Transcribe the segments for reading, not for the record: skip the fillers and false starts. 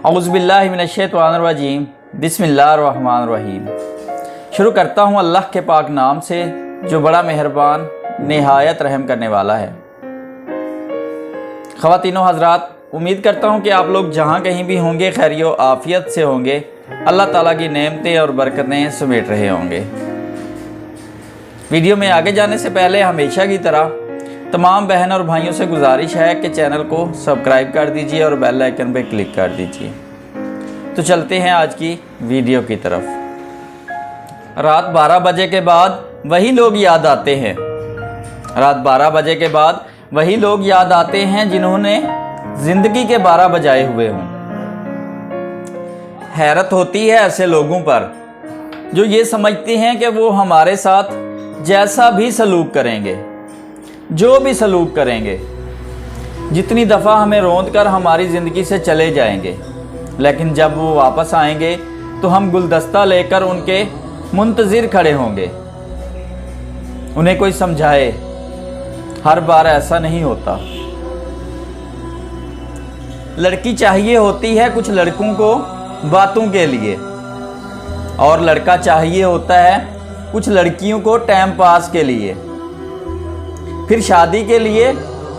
औज़ु बिल्लाहि मिनश्शैतानिर्रजीम बिस्मिल्लाहिर्रहमानिर्रहीम। शुरू करता हूँ अल्लाह के पाक नाम से जो बड़ा मेहरबान निहायत रहम करने वाला है। ख़वातीनो हज़रात, उम्मीद करता हूँ कि आप लोग जहाँ कहीं भी होंगे खैरियो आफ़ियत से होंगे, अल्लाह ताला की नेमतें और बरकतें समेट रहे होंगे। वीडियो में आगे जाने से पहले हमेशा की तरह तमाम बहन और भाइयों से गुजारिश है कि चैनल को सब्सक्राइब कर दीजिए और बेल आइकन पर क्लिक कर दीजिए। तो चलते हैं आज की वीडियो की तरफ। रात 12 बजे के बाद वही लोग याद आते हैं। रात 12 बजे के बाद वही लोग याद आते हैं जिन्होंने ज़िंदगी के 12 बजाए हुए हों। हैरत होती है ऐसे लोगों पर जो ये समझते हैं कि वो हमारे साथ जैसा भी सलूक करेंगे, जो भी सलूक करेंगे, जितनी दफ़ा हमें रोंद कर हमारी ज़िंदगी से चले जाएंगे, लेकिन जब वो वापस आएंगे तो हम गुलदस्ता लेकर उनके मुंतज़िर खड़े होंगे। उन्हें कोई समझाए, हर बार ऐसा नहीं होता। लड़की चाहिए होती है कुछ लड़कों को बातों के लिए, और लड़का चाहिए होता है कुछ लड़कियों को टाइम पास के लिए। फिर शादी के लिए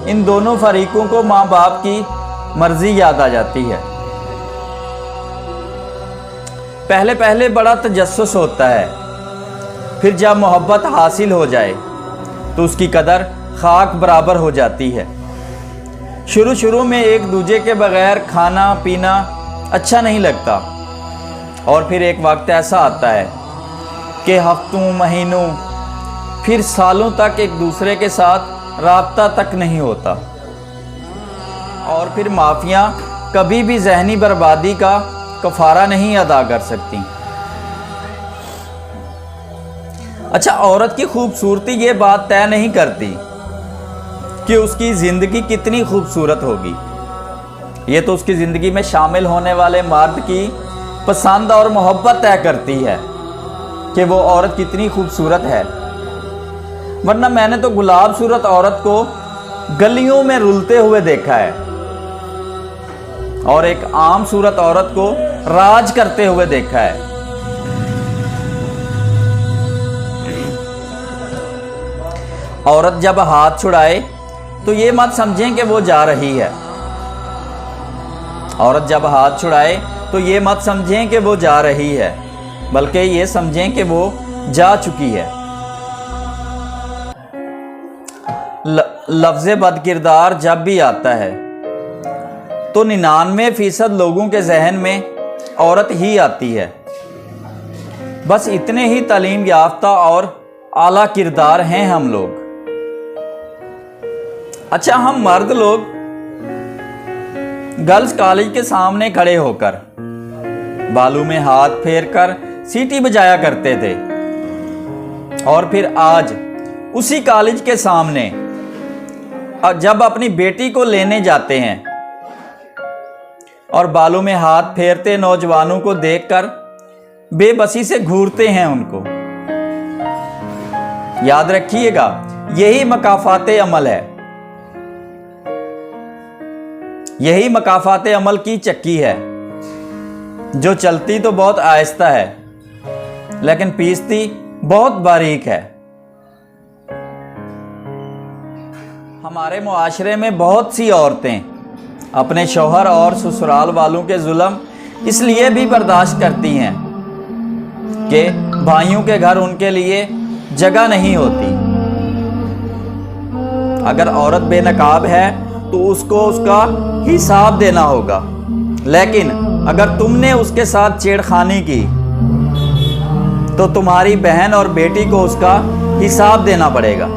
इन दोनों फरीकों को माँ बाप की मर्जी याद आ जाती है। पहले पहले बड़ा तजस्सुस होता है, फिर जब मोहब्बत हासिल हो जाए तो उसकी कदर खाक बराबर हो जाती है। शुरू में एक दूजे के बगैर खाना पीना अच्छा नहीं लगता, और फिर एक वक्त ऐसा आता है कि हफ्तों महीनों फिर सालों तक एक दूसरे के साथ राब्ता तक नहीं होता, और फिर माफियाँ कभी भी ज़हनी बर्बादी का कफ़ारा नहीं अदा कर सकती। अच्छा, औरत की खूबसूरती ये बात तय नहीं करती कि उसकी ज़िंदगी कितनी खूबसूरत होगी। ये तो उसकी ज़िंदगी में शामिल होने वाले मर्द की पसंद और मोहब्बत तय करती है कि वो औरत कितनी खूबसूरत है। वरना मैंने तो गुलाब सूरत औरत को गलियों में रुलते हुए देखा है, और एक आम सूरत औरत को राज करते हुए देखा है। औरत जब हाथ छुड़ाए तो ये मत समझें कि वो जा रही है। औरत जब हाथ छुड़ाए तो ये मत समझें कि वो जा रही है, बल्कि ये समझें कि वो जा चुकी है। लफ्ज़ बदकिरदार जब भी आता है तो 99% लोगों के जहन में औरत ही आती है। बस इतने ही तालीम याफ्ता और आला किरदार हैं हम लोग। अच्छा, हम मर्द लोग गर्ल्स कॉलेज के सामने खड़े होकर बालू में हाथ फेर कर सीटी बजाया करते थे, और फिर आज उसी कॉलेज के सामने जब अपनी बेटी को लेने जाते हैं और बालों में हाथ फेरते नौजवानों को देखकर बेबसी से घूरते हैं उनको। याद रखिएगा, यही मकाफाते अमल है, यही मकाफाते अमल की चक्की है जो चलती तो बहुत आहिस्ता है लेकिन पीसती बहुत बारीक है। हमारे मुआशरे में बहुत सी औरतें अपने शौहर और ससुराल वालों के जुल्म इसलिए भी बर्दाश्त करती हैं कि भाइयों के घर उनके लिए जगह नहीं होती। अगर औरत बेनकाब है तो उसको उसका हिसाब देना होगा, लेकिन अगर तुमने उसके साथ छेड़खानी की तो तुम्हारी बहन और बेटी को उसका हिसाब देना पड़ेगा।